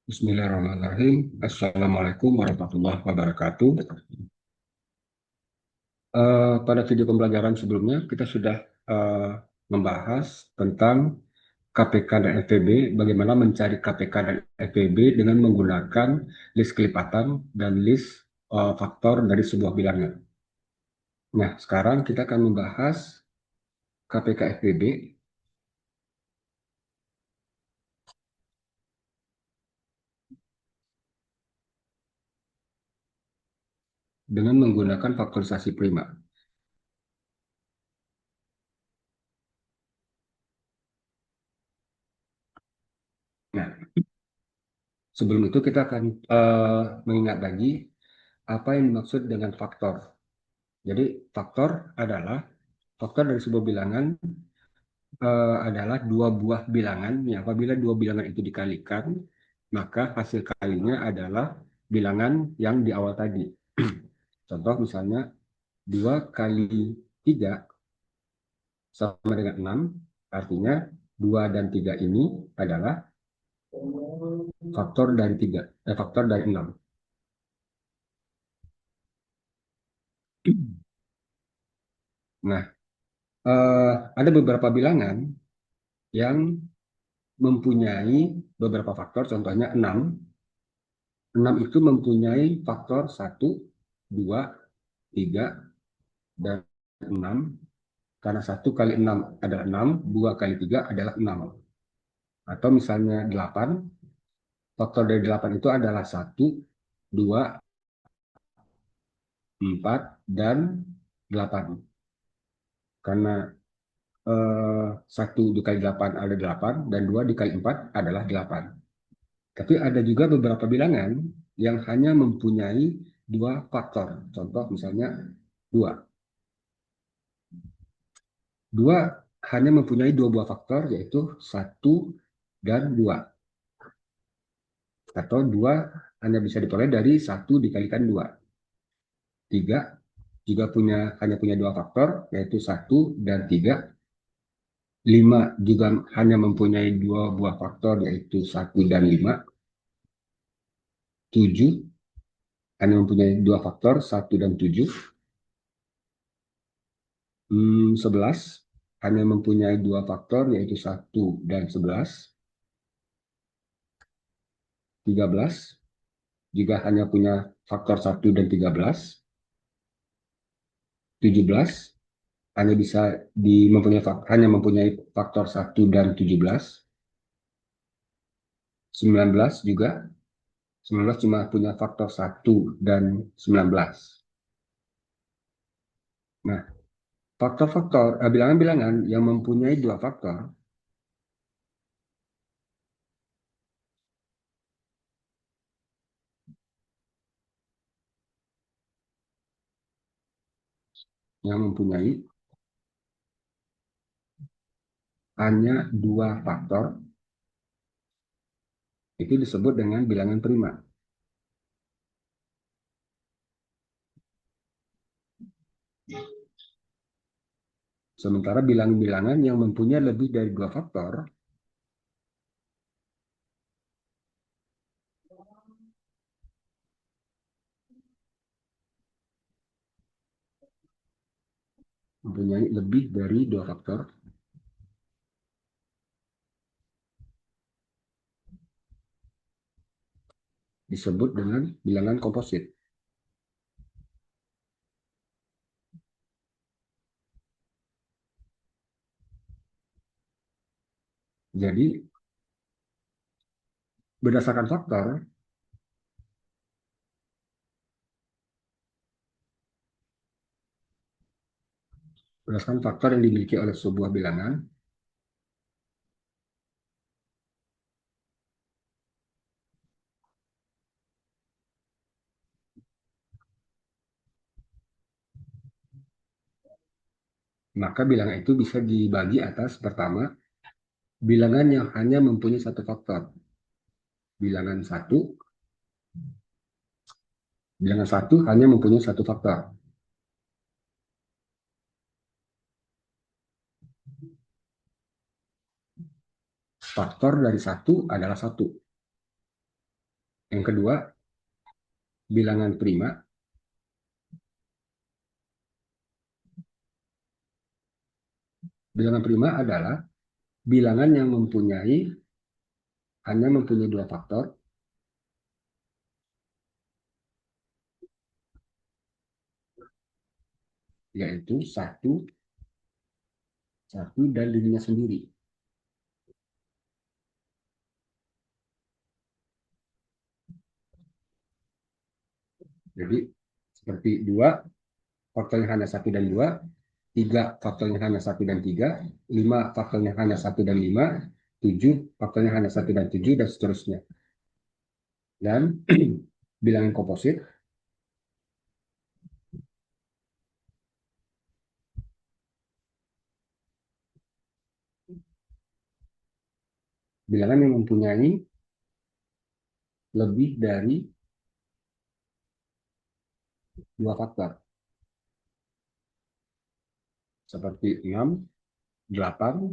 Bismillahirrahmanirrahim. Assalamualaikum warahmatullahi wabarakatuh. Pada video pembelajaran sebelumnya, kita sudah eh, membahas tentang KPK dan FPB, bagaimana mencari KPK dan FPB dengan menggunakan list kelipatan dan list faktor dari sebuah bilangan. Nah, sekarang kita akan membahas KPK FPB dengan menggunakan faktorisasi prima. Nah, sebelum itu kita akan mengingat lagi apa yang dimaksud dengan faktor. Jadi faktor adalah faktor dari sebuah bilangan adalah dua buah bilangan. Ya, apabila dua bilangan itu dikalikan, maka hasil kalinya adalah bilangan yang di awal tadi. Contoh misalnya 2 kali 3 sama dengan 6, artinya 2 dan 3 ini adalah faktor dari 6. Nah, ada beberapa bilangan yang mempunyai beberapa faktor, contohnya 6. 6 itu mempunyai faktor 1, 2, 3, dan 6. Karena 1 kali 6 adalah 6, 2 kali 3 adalah 6. Atau misalnya 8, faktor dari 8 itu adalah 1, 2, 4, dan 8. Karena 1 dikali 8 adalah 8, dan 2 dikali 4 adalah 8. Tapi ada juga beberapa bilangan yang hanya mempunyai dua faktor. Contoh misalnya 2. Dua hanya mempunyai dua buah faktor, yaitu 1 dan 2. Atau 2 hanya bisa diperoleh dari 1 dikalikan 2. 3 juga hanya punya dua faktor, yaitu 1 dan 3. 5 juga hanya mempunyai dua buah faktor, yaitu 1 dan 5. 7 hanya mempunyai dua faktor, 1 dan 7. 11 hanya mempunyai dua faktor, yaitu 1 dan 11. 13 juga hanya punya faktor 1 dan 13. 17 hanya mempunyai faktor 1 dan 17. 19 juga 19 cuma punya faktor 1 dan 19. Nah, bilangan-bilangan yang mempunyai dua faktor yang mempunyai hanya dua faktor itu disebut dengan bilangan prima. Sementara bilangan-bilangan yang mempunyai lebih dari dua faktor mempunyai lebih dari dua faktor disebut dengan bilangan komposit. Jadi berdasarkan faktor, berdasarkan faktor yang dimiliki oleh sebuah bilangan, maka bilangan itu bisa dibagi atas pertama, bilangan yang hanya mempunyai satu faktor. Bilangan satu, bilangan satu hanya mempunyai satu faktor. Faktor dari satu adalah satu. Yang kedua, bilangan prima. Bilangan prima adalah bilangan yang hanya mempunyai dua faktor, yaitu satu dan dirinya sendiri. Jadi seperti dua faktornya hanya satu dan dua, tiga faktornya hanya satu dan tiga, lima faktornya hanya satu dan lima, tujuh faktornya hanya satu dan tujuh, dan seterusnya. Dan bilangan komposit, bilangan yang mempunyai lebih dari dua faktor, seperti 6, 8,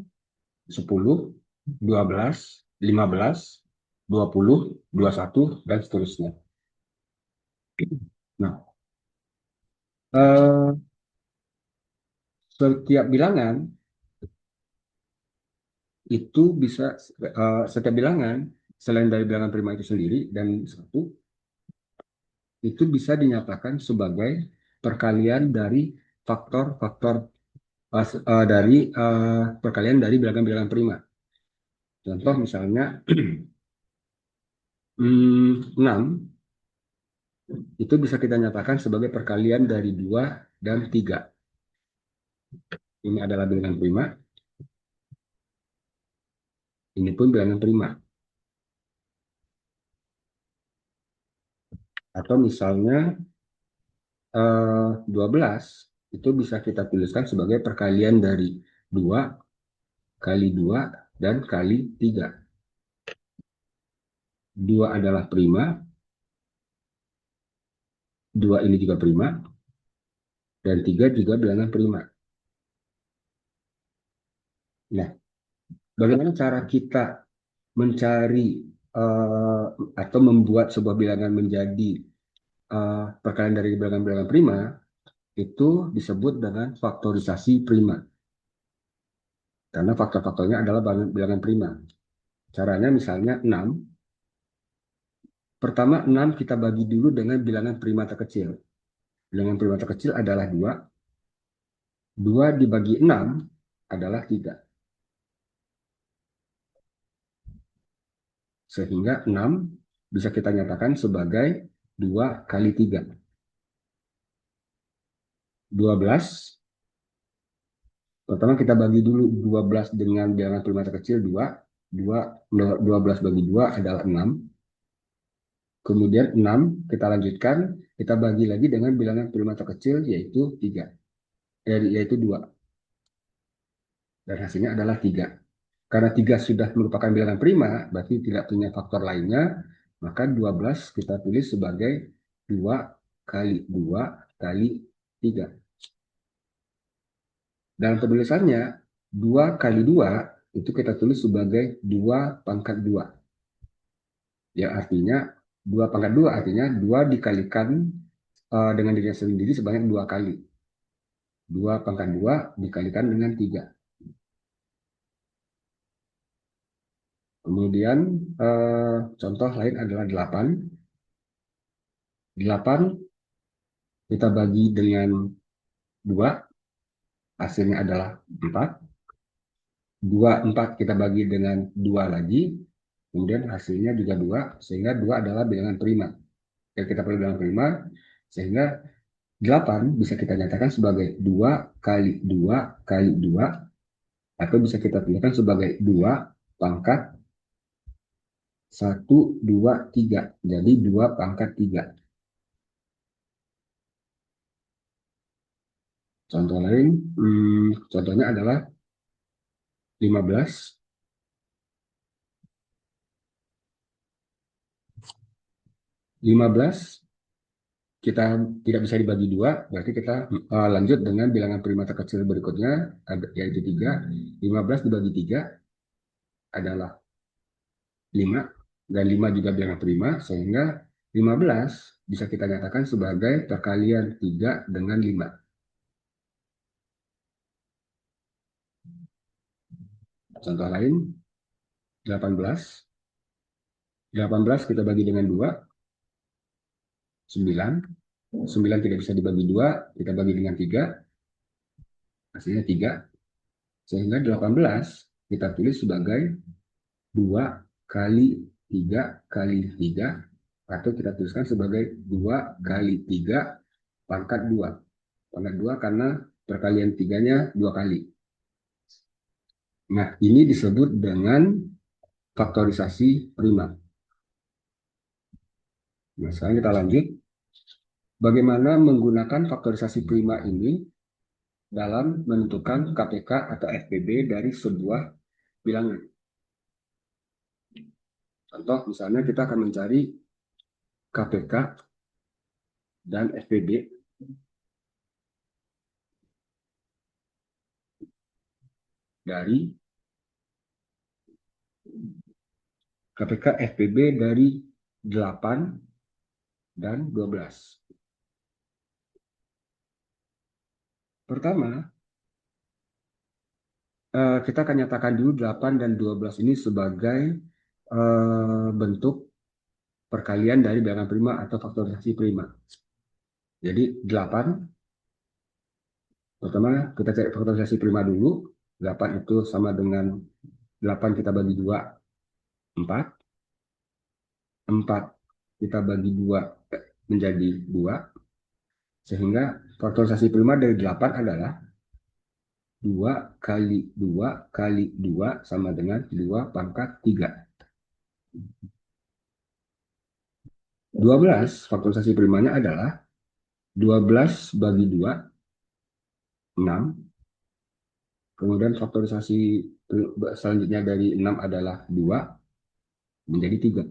10, 12, 15, 20, 21, dan seterusnya. Nah, eh, setiap bilangan itu bisa, setiap bilangan selain dari bilangan prima itu sendiri dan satu, itu bisa dinyatakan sebagai perkalian dari faktor-faktor, dari perkalian dari bilangan-bilangan prima. Contoh misalnya 6 itu bisa kita nyatakan sebagai perkalian dari 2 dan 3. Ini adalah bilangan prima, ini pun bilangan prima. Atau misalnya 12 itu bisa kita tuliskan sebagai perkalian dari 2 kali 2 dan kali 3. 2 adalah prima, 2 ini juga prima, dan 3 juga bilangan prima. Nah, bagaimana cara kita mencari uh, atau membuat sebuah bilangan menjadi perkalian dari bilangan-bilangan prima? Itu disebut dengan faktorisasi prima. Karena faktor-faktornya adalah bilangan prima. Caranya misalnya 6. Pertama 6 kita bagi dulu dengan bilangan prima terkecil. Bilangan prima terkecil adalah 2. 2 dibagi 6 adalah 3. Sehingga 6 bisa kita nyatakan sebagai 2 kali 3. 12. Pertama kita bagi dulu 12 dengan bilangan prima terkecil 2. 12 bagi 2 adalah 6. Kemudian 6 kita lanjutkan, kita bagi lagi dengan bilangan prima terkecil yaitu 3. Yaitu 2. Dan hasilnya adalah 3. Karena 3 sudah merupakan bilangan prima, berarti tidak punya faktor lainnya, maka 12 kita tulis sebagai 2 kali 2 kali 3. Dalam penulisannya, 2 kali 2 itu kita tulis sebagai 2 pangkat 2. Ya artinya 2 pangkat 2 artinya 2 dikalikan dengan dirinya sendiri sebanyak 2 kali. 2 pangkat 2 dikalikan dengan 3. Kemudian contoh lain adalah 8. 8 kita bagi dengan 2, hasilnya adalah 4. 4 kita bagi dengan 2 lagi, kemudian hasilnya juga 2, sehingga 2 adalah bilangan prima. Jadi kita perlu bilangan prima, sehingga 8 bisa kita nyatakan sebagai 2 kali 2 kali 2, atau bisa kita tuliskan sebagai 2 pangkat 1, 2, 3. Jadi 2 pangkat 3. Contoh lain, contohnya adalah 15. 15 kita tidak bisa dibagi 2, berarti kita lanjut dengan bilangan prima terkecil berikutnya, yaitu 3. 15 dibagi 3 adalah 5. dan 5 juga bilangan prima, sehingga 15 bisa kita nyatakan sebagai perkalian 3 dengan 5. Contoh lain, 18. 18 kita bagi dengan 2, 9. 9 tidak bisa dibagi 2, kita bagi dengan 3, hasilnya 3. Sehingga 18 kita tulis sebagai 2 kali 3 kali 3, atau kita tuliskan sebagai 2 kali 3 pangkat 2. Pangkat 2 karena perkalian 3-nya 2 kali. Nah, ini disebut dengan faktorisasi prima. Nah, sekarang kita lanjut. Bagaimana menggunakan faktorisasi prima ini dalam menentukan KPK atau FPB dari sebuah bilangan. Contoh, misalnya kita akan mencari KPK dan FPB dari KPK FPB dari 8 dan 12. Pertama, kita akan nyatakan dulu 8 dan 12 ini sebagai bentuk perkalian dari bilangan prima atau faktorisasi prima. Jadi 8, pertama kita cari faktorisasi prima dulu. 8 itu sama dengan 8 kita bagi 2, 4. 4 kita bagi 2 menjadi 2. Sehingga faktorisasi prima dari 8 adalah 2 kali 2 kali 2 sama dengan 2 pangkat 3. 12 faktorisasi primanya adalah 12 bagi 2, 6. Kemudian faktorisasi selanjutnya dari 6 adalah 2 menjadi 3.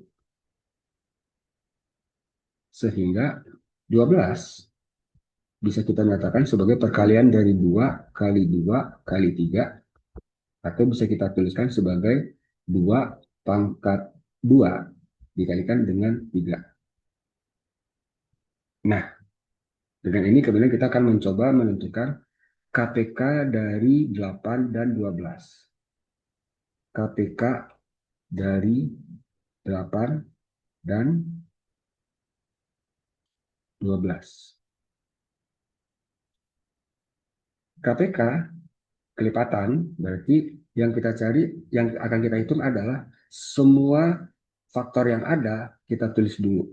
Sehingga 12 bisa kita nyatakan sebagai perkalian dari 2 kali 2 kali 3, atau bisa kita tuliskan sebagai 2 pangkat 2 dikalikan dengan 3. Nah, dengan ini kemudian kita akan mencoba menentukan KPK dari 8 dan 12. KPK dari 8 dan 12. KPK kelipatan berarti yang kita cari, yang akan kita hitung adalah semua faktor yang ada kita tulis dulu.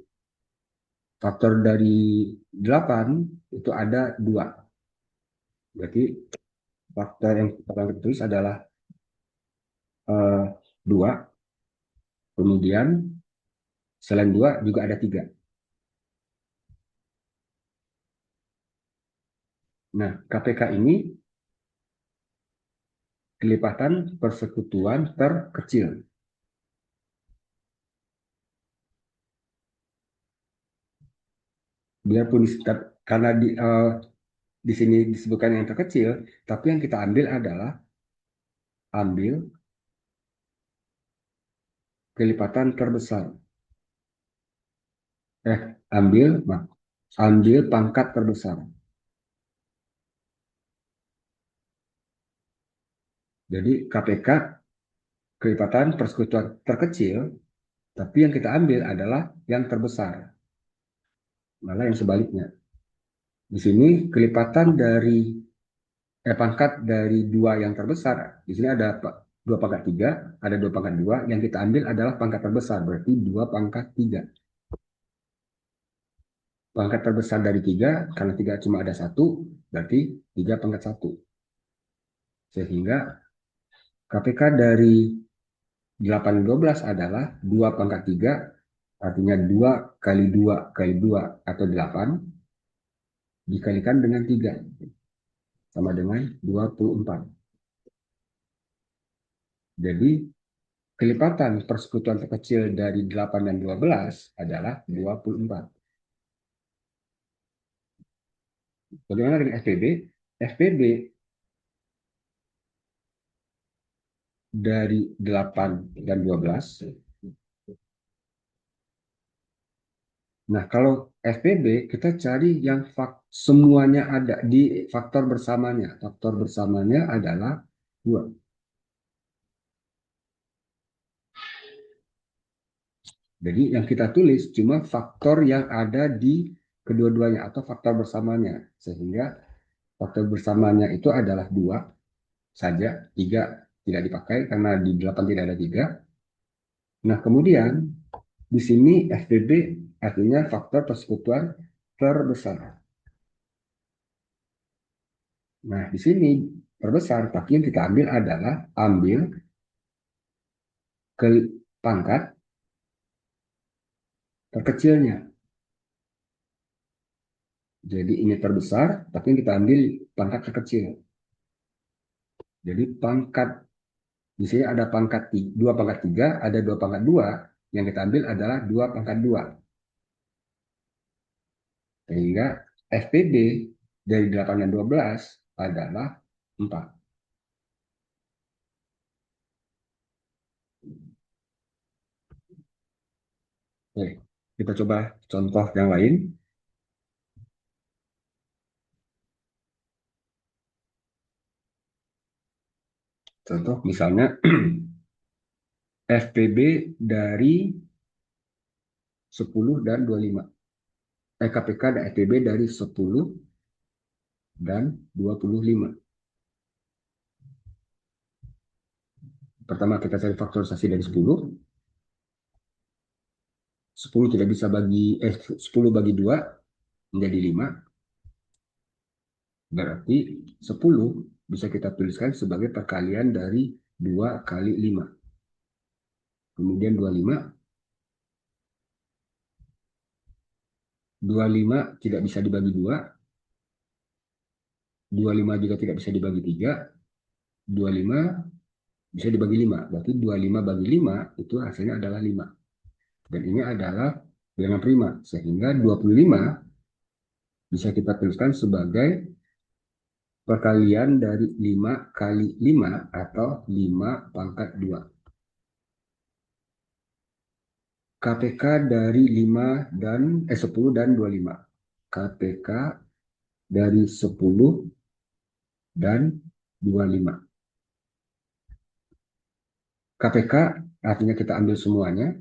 Faktor dari 8 itu ada 2. Berarti faktor yang kita tulis adalah 2. Kemudian selain 2 juga ada 3. Nah, KPK ini kelipatan persekutuan terkecil. Biarpun karena di sini disebutkan yang terkecil, tapi yang kita ambil adalah ambil kelipatan terbesar. Eh, ambil, ambil pangkat terbesar. Jadi KPK kelipatan persekutuan terkecil, tapi yang kita ambil adalah yang terbesar. Malah yang sebaliknya. Di sini kelipatan dari pangkat dari 2 yang terbesar. Di sini ada 2 pangkat 3, ada 2 pangkat 2. Yang kita ambil adalah pangkat terbesar, berarti 2 pangkat 3. Pangkat terbesar dari 3, karena 3 cuma ada 1, berarti 3 pangkat 1. Sehingga KPK dari 812 adalah 2 pangkat 3, artinya 2 kali 2 kali 2 atau 8, dikalikan dengan 3, sama dengan 24. Jadi kelipatan persekutuan terkecil dari 8 dan 12 adalah 24. Bagaimana dengan FPB? FPB dari 8 dan 12 Nah, kalau FPB kita cari yang semuanya ada di faktor bersamanya. Faktor bersamanya adalah 2. Jadi yang kita tulis cuma faktor yang ada di kedua-duanya atau faktor bersamanya. Sehingga faktor bersamanya itu adalah 2 saja, 3 tidak dipakai karena di 8 tidak ada 3. Nah, kemudian di sini FPB artinya faktor persekutuan terbesar. Nah, di sini terbesar, tapi yang kita ambil adalah ambil ke pangkat terkecilnya. Jadi ini terbesar, tapi yang kita ambil pangkat terkecil. Jadi pangkat di sini ada pangkat 2 pangkat 3, ada 2 pangkat 2. Yang kita ambil adalah 2 pangkat 2. Sehingga FPB dari 8 dan 12 adalah 4. Oke, kita coba contoh yang lain. Contoh misalnya FPB dari 10 dan 25. KPK dan FPB dari 10 dan 25. Pertama kita cari faktorisasi dari 10. 10 tidak bisa 10 bagi 2 menjadi 5. Berarti 10 bisa kita tuliskan sebagai perkalian dari 2 kali 5. Kemudian 25 tidak bisa dibagi 2. 25 juga tidak bisa dibagi 3. 25 bisa dibagi 5. Berarti 25 bagi 5 itu hasilnya adalah 5. Dan ini adalah bilangan prima. Sehingga 25 bisa kita tuliskan sebagai perkalian dari 5 kali 5 atau 5 pangkat 2. KPK dari 10 dan 25. KPK dari 10 dan 25. KPK artinya kita ambil semuanya.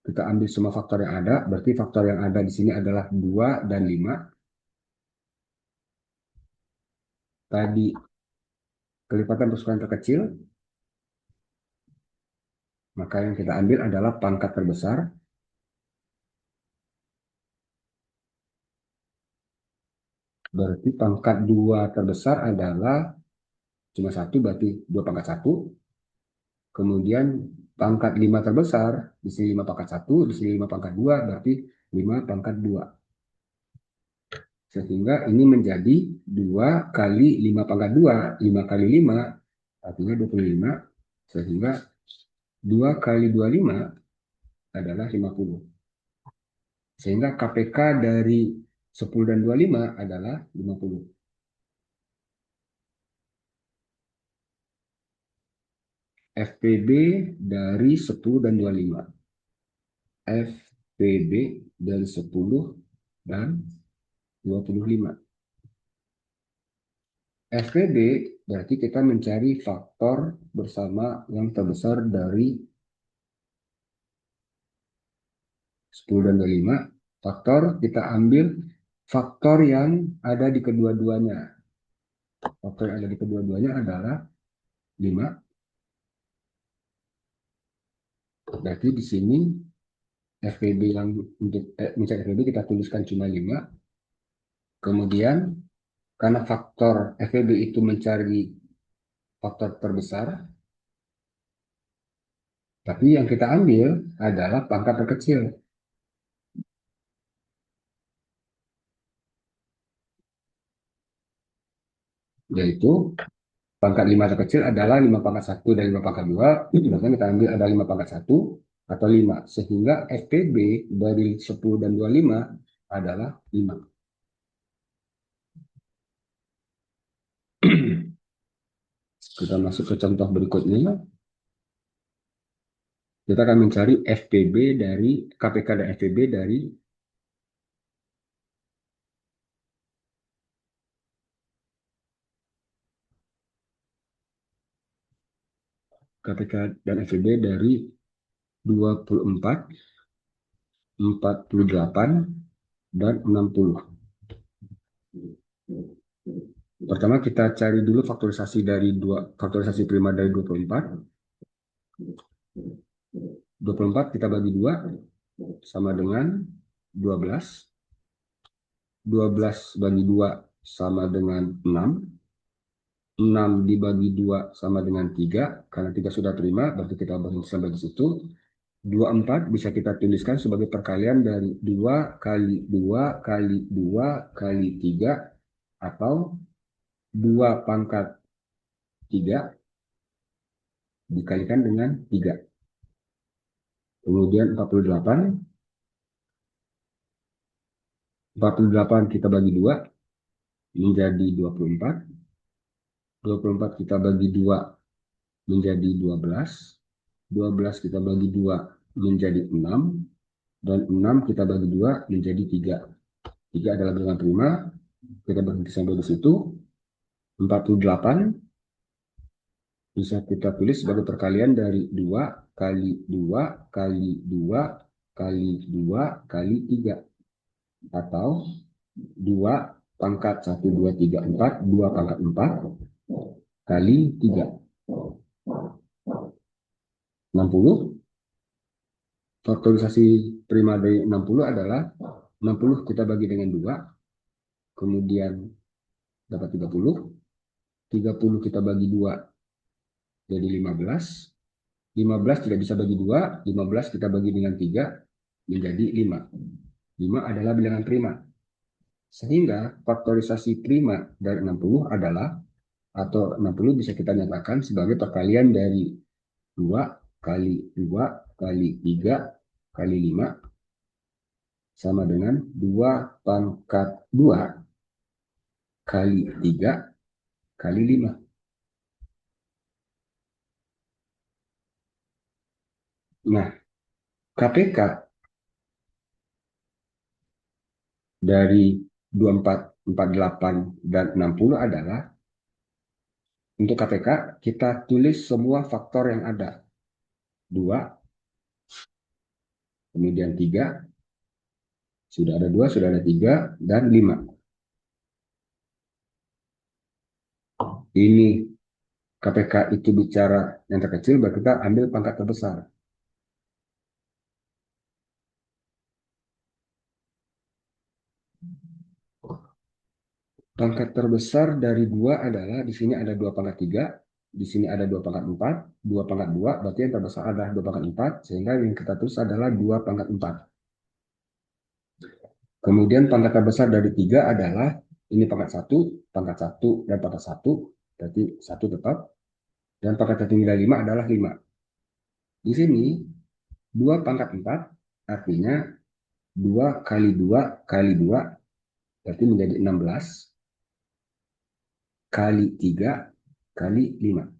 Kita ambil semua faktor yang ada. Berarti faktor yang ada di sini adalah 2 dan 5. Tadi kelipatan persekutuan terkecil. Maka yang kita ambil adalah pangkat terbesar. Berarti pangkat 2 terbesar adalah cuma 1, berarti 2 pangkat 1. Kemudian pangkat 5 terbesar, di sini 5 pangkat 1, di sini 5 pangkat 2, berarti 5 pangkat 2. Sehingga ini menjadi 2 kali 5 pangkat 2, 5 kali 5, artinya 25. Sehingga 2 kali 25 adalah 50. Sehingga KPK dari 10 dan 25 adalah 50. FPB dari 10 dan 25. FPB dari 10 dan 25. FPB berarti kita mencari faktor bersama yang terbesar dari 10 dan 25. Faktor kita ambil faktor yang ada di kedua-duanya. Faktor yang ada di kedua-duanya adalah 5. Berarti di sini FPB yang untuk mencari FPB kita tuliskan cuma 5. Kemudian karena faktor FPB itu mencari faktor terbesar, tapi yang kita ambil adalah pangkat terkecil, yaitu pangkat 5 terkecil adalah 5 pangkat 1 dan 5 pangkat 2. Berarti kita ambil ada 5 pangkat 1 atau 5. Sehingga FPB dari 10 dan 25 adalah 5. Kita masuk ke contoh berikutnya. Kita akan mencari FPB dari KPK dan FPB dari KPK dan FPB dari 24, 48, dan 60. Pertama kita cari dulu faktorisasi dari faktorisasi prima dari 24. 24 kita bagi 2 sama dengan 12. 12 bagi 2 sama dengan 6. 6 dibagi 2 sama dengan 3. Karena 3 sudah prima, berarti kita berhenti sampai di situ. 24 bisa kita tuliskan sebagai perkalian dari 2 kali 2 kali 2 kali 3, atau 2 pangkat 3 dikalikan dengan 3. Kemudian 48 kita bagi 2 menjadi 24. 24 kita bagi 2 menjadi 12. 12 kita bagi 2 menjadi 6. Dan 6 kita bagi 2 menjadi 3. 3 adalah bilangan prima. Kita berhenti sampai di situ. 48 bisa kita tulis sebagai perkalian dari 2 kali 2 kali 2 kali 2 kali 3, atau 2 pangkat 1, 2, 3, 4, 2 pangkat 4 kali 3. 60. Faktorisasi prima dari 60 adalah 60 kita bagi dengan 2, kemudian dapat 30. 30 kita bagi 2 jadi 15. 15 tidak bisa bagi 2, 15 kita bagi dengan 3 menjadi 5. 5 adalah bilangan prima. Sehingga faktorisasi prima dari 60 adalah, atau 60 bisa kita nyatakan sebagai perkalian dari 2 kali 2 kali 3 kali 5 sama dengan 2 pangkat 2 kali 3 kali 5. Nah, KPK dari 24, 48, dan 60 adalah, untuk KPK kita tulis semua faktor yang ada. 2, kemudian 3, sudah ada 2, sudah ada 3, dan 5. Ini KPK itu bicara yang terkecil, berarti kita ambil pangkat terbesar. Pangkat terbesar dari 2 adalah, di sini ada 2 pangkat 3, di sini ada 2 pangkat 4, 2 pangkat 2, berarti yang terbesar adalah 2 pangkat 4, sehingga yang kita tulis adalah 2 pangkat 4. Kemudian pangkat terbesar dari 3 adalah, ini pangkat 1, dan pangkat 1, berarti 1 tetap, dan pangkat tertinggi dari 5 adalah 5. Di sini 2 pangkat 4, artinya 2 kali 2 kali 2, berarti menjadi 16, kali 3 kali 5.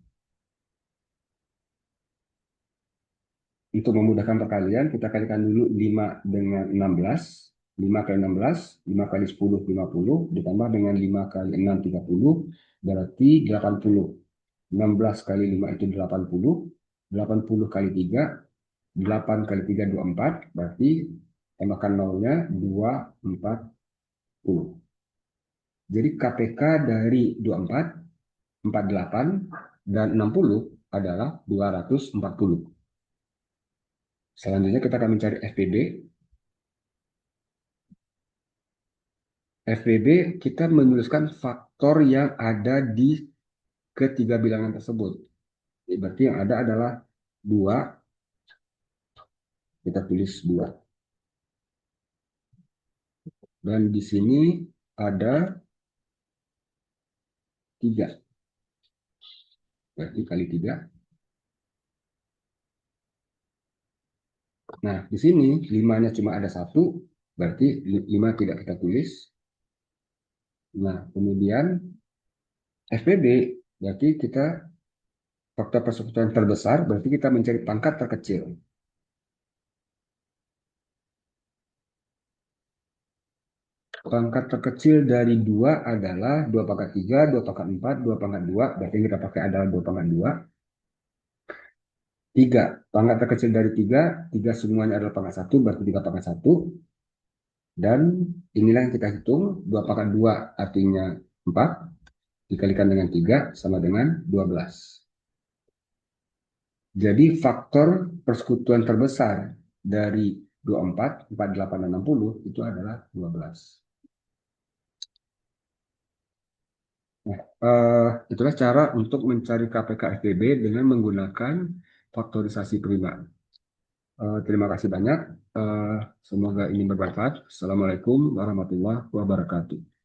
Untuk memudahkan perkalian, kita kalikan dulu 5 dengan 16. 5 kali 16, 5 kali 10, 50, ditambah dengan 5 kali 6, 30, berarti 80. 16 kali 5 itu 80. 80 kali 3, 8 kali 3, 24, berarti tambahkan nolnya 240. Jadi KPK dari 24, 48, dan 60 adalah 240. Selanjutnya kita akan mencari FPB. FPB kita menuliskan faktor yang ada di ketiga bilangan tersebut. Berarti yang ada adalah 2, kita tulis 2. Dan di sini ada 3. Berarti kali 3. Nah, di sini 5-nya cuma ada 1, berarti 5 tidak kita tulis. Nah, kemudian FPB, berarti kita faktor persekutuan terbesar, berarti kita mencari pangkat terkecil. Pangkat terkecil dari 2 adalah 2 pangkat 3, 2 pangkat 4, 2 pangkat 2. Berarti yang kita pakai adalah 2 pangkat 2. 3. Pangkat terkecil dari 3, 3 semuanya adalah pangkat 1, berarti 3 pangkat 1. Dan inilah yang kita hitung, 2 pangkat 2 artinya 4, dikalikan dengan 3 sama dengan 12. Jadi faktor persekutuan terbesar dari 24, 48, dan 60 itu adalah 12. Nah, itulah cara untuk mencari KPK FPB dengan menggunakan faktorisasi prima. Terima kasih banyak. Eh, Semoga ini bermanfaat. Assalamualaikum warahmatullahi wabarakatuh.